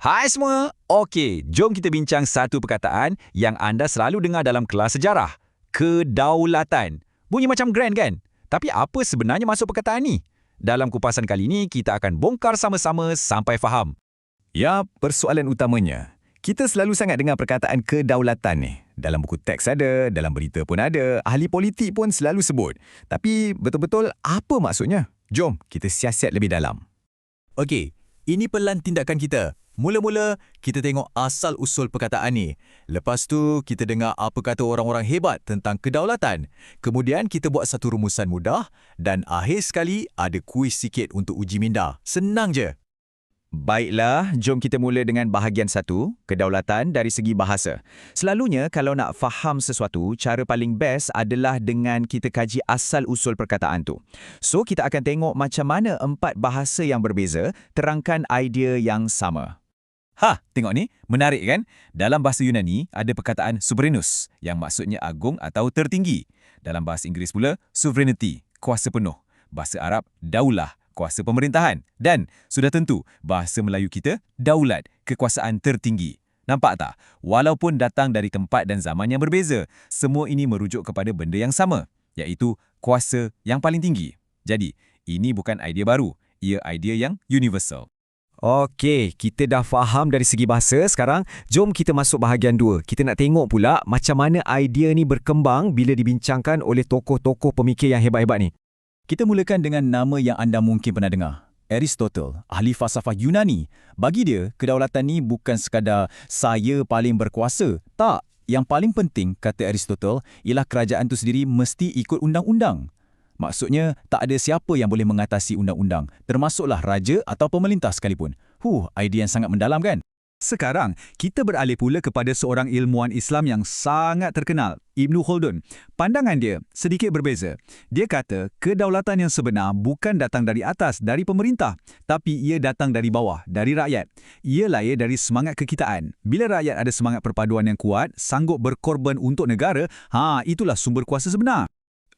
Hai semua. Okey, jom kita bincang satu perkataan yang anda selalu dengar dalam kelas sejarah. Kedaulatan. Bunyi macam grand kan? Tapi apa sebenarnya maksud perkataan ni? Dalam kupasan kali ini, kita akan bongkar sama-sama sampai faham. Ya, persoalan utamanya. Kita selalu sangat dengar perkataan kedaulatan ni. Dalam buku teks ada, dalam berita pun ada, ahli politik pun selalu sebut. Tapi betul-betul apa maksudnya? Jom kita siasat lebih dalam. Okey, ini pelan tindakan kita. Mula-mula, kita tengok asal-usul perkataan ni. Lepas tu, kita dengar apa kata orang-orang hebat tentang kedaulatan. Kemudian, kita buat satu rumusan mudah. Dan akhir sekali, ada kuis sikit untuk uji minda. Senang je. Baiklah, jom kita mula dengan bahagian 1, kedaulatan dari segi bahasa. Selalunya, kalau nak faham sesuatu, cara paling best adalah dengan kita kaji asal-usul perkataan tu. So, kita akan tengok macam mana 4 bahasa yang berbeza terangkan idea yang sama. Tengok ni, menarik kan? Dalam bahasa Yunani, ada perkataan sovereignus, yang maksudnya agung atau tertinggi. Dalam bahasa Inggeris pula, sovereignty, kuasa penuh. Bahasa Arab, daulah, kuasa pemerintahan. Dan, sudah tentu, bahasa Melayu kita, daulat, kekuasaan tertinggi. Nampak tak? Walaupun datang dari tempat dan zaman yang berbeza, semua ini merujuk kepada benda yang sama, iaitu kuasa yang paling tinggi. Jadi, ini bukan idea baru, ia idea yang universal. Okey, kita dah faham dari segi bahasa. Sekarang, jom kita masuk bahagian 2. Kita nak tengok pula macam mana idea ni berkembang bila dibincangkan oleh tokoh-tokoh pemikir yang hebat-hebat ni. Kita mulakan dengan nama yang anda mungkin pernah dengar. Aristotle, ahli falsafah Yunani. Bagi dia, kedaulatan ni bukan sekadar saya paling berkuasa. Tak, yang paling penting, kata Aristotle, ialah kerajaan tu sendiri mesti ikut undang-undang. Maksudnya, tak ada siapa yang boleh mengatasi undang-undang, termasuklah raja atau pemerintah sekalipun. Idea yang sangat mendalam kan? Sekarang, kita beralih pula kepada seorang ilmuwan Islam yang sangat terkenal, Ibn Khaldun. Pandangan dia sedikit berbeza. Dia kata, kedaulatan yang sebenar bukan datang dari atas, dari pemerintah, tapi ia datang dari bawah, dari rakyat. Ia lahir dari semangat kekitaan. Bila rakyat ada semangat perpaduan yang kuat, sanggup berkorban untuk negara, itulah sumber kuasa sebenar.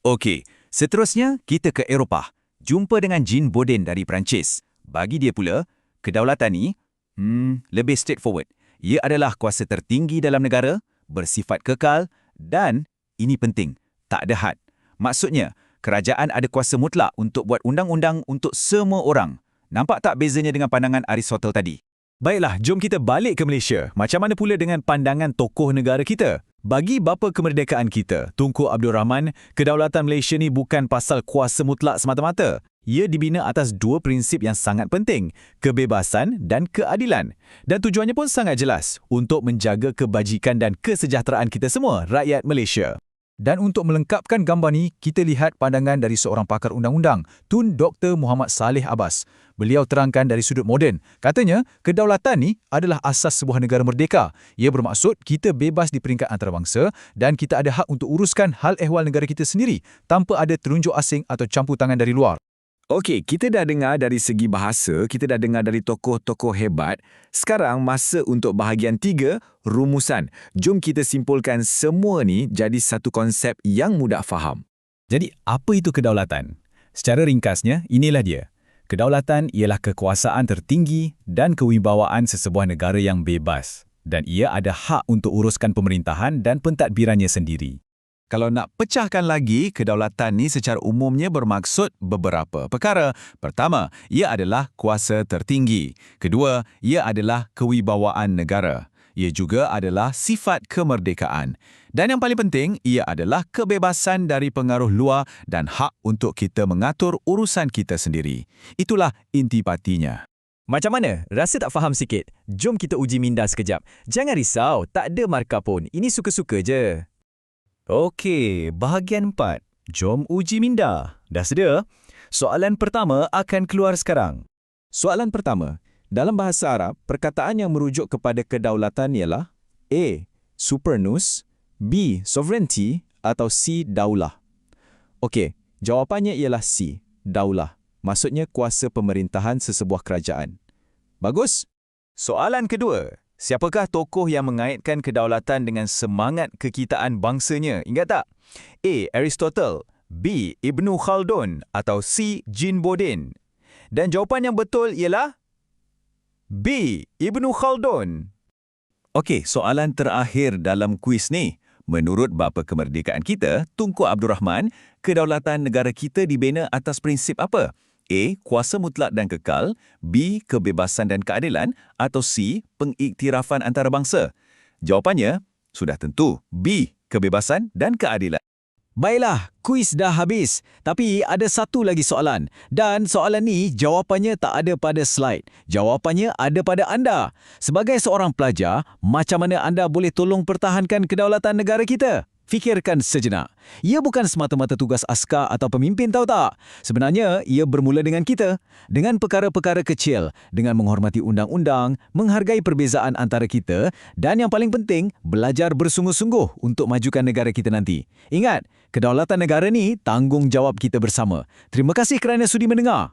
Okey, seterusnya kita ke Eropah. Jumpa dengan Jean Bodin dari Perancis. Bagi dia pula, kedaulatan ni lebih straightforward. Ia adalah kuasa tertinggi dalam negara, bersifat kekal dan, ini penting, tak ada had. Maksudnya, kerajaan ada kuasa mutlak untuk buat undang-undang untuk semua orang. Nampak tak bezanya dengan pandangan Aristotle tadi? Baiklah, jom kita balik ke Malaysia. Macam mana pula dengan pandangan tokoh negara kita? Bagi bapa kemerdekaan kita, Tunku Abdul Rahman, kedaulatan Malaysia ni bukan pasal kuasa mutlak semata-mata. Ia dibina atas 2 prinsip yang sangat penting, kebebasan dan keadilan. Dan tujuannya pun sangat jelas, untuk menjaga kebajikan dan kesejahteraan kita semua, rakyat Malaysia. Dan untuk melengkapkan gambar ni, kita lihat pandangan dari seorang pakar undang-undang, Tun Dr. Muhammad Saleh Abbas. Beliau terangkan dari sudut moden. Katanya, kedaulatan ni adalah asas sebuah negara merdeka. Ia bermaksud kita bebas di peringkat antarabangsa dan kita ada hak untuk uruskan hal ehwal negara kita sendiri tanpa ada terunjuk asing atau campur tangan dari luar. Okey, kita dah dengar dari segi bahasa, kita dah dengar dari tokoh-tokoh hebat. Sekarang masa untuk bahagian 3, rumusan. Jom kita simpulkan semua ni jadi satu konsep yang mudah faham. Jadi, apa itu kedaulatan? Secara ringkasnya, inilah dia. Kedaulatan ialah kekuasaan tertinggi dan kewibawaan sesebuah negara yang bebas. Dan ia ada hak untuk uruskan pemerintahan dan pentadbirannya sendiri. Kalau nak pecahkan lagi, kedaulatan ni secara umumnya bermaksud beberapa perkara. Pertama, ia adalah kuasa tertinggi. Kedua, ia adalah kewibawaan negara. Ia juga adalah sifat kemerdekaan. Dan yang paling penting, ia adalah kebebasan dari pengaruh luar dan hak untuk kita mengatur urusan kita sendiri. Itulah intipatinya. Macam mana? Rasa tak faham sikit? Jom kita uji minda sekejap. Jangan risau, tak ada markah pun. Ini suka-suka je. Okey, bahagian 4. Jom uji minda. Dah sedia? Soalan pertama akan keluar sekarang. Soalan pertama. Dalam bahasa Arab, perkataan yang merujuk kepada kedaulatan ialah A. Supernus, B. Sovereignty atau C. Daulah. Okey, jawapannya ialah C. Daulah. Maksudnya kuasa pemerintahan sesebuah kerajaan. Bagus. Soalan kedua. Siapakah tokoh yang mengaitkan kedaulatan dengan semangat kekitaan bangsanya? Ingat tak? A. Aristotle, B. Ibn Khaldun atau C. Jean Bodin. Dan jawapan yang betul ialah B. Ibnu Khaldun. Okey, soalan terakhir dalam kuis ni. Menurut bapa kemerdekaan kita, Tunku Abdul Rahman, kedaulatan negara kita dibina atas prinsip apa? A. Kuasa mutlak dan kekal. B. Kebebasan dan keadilan. Atau C. Pengiktirafan antarabangsa. Jawapannya sudah tentu B. Kebebasan dan keadilan. Baiklah, kuis dah habis. Tapi ada satu lagi soalan. Dan soalan ni jawapannya tak ada pada slide. Jawapannya ada pada anda. Sebagai seorang pelajar, macam mana anda boleh tolong pertahankan kedaulatan negara kita? Fikirkan sejenak. Ia bukan semata-mata tugas askar atau pemimpin, tahu tak? Sebenarnya, ia bermula dengan kita. Dengan perkara-perkara kecil. Dengan menghormati undang-undang, menghargai perbezaan antara kita dan yang paling penting, belajar bersungguh-sungguh untuk majukan negara kita nanti. Ingat, kedaulatan negara ni tanggungjawab kita bersama. Terima kasih kerana sudi mendengar.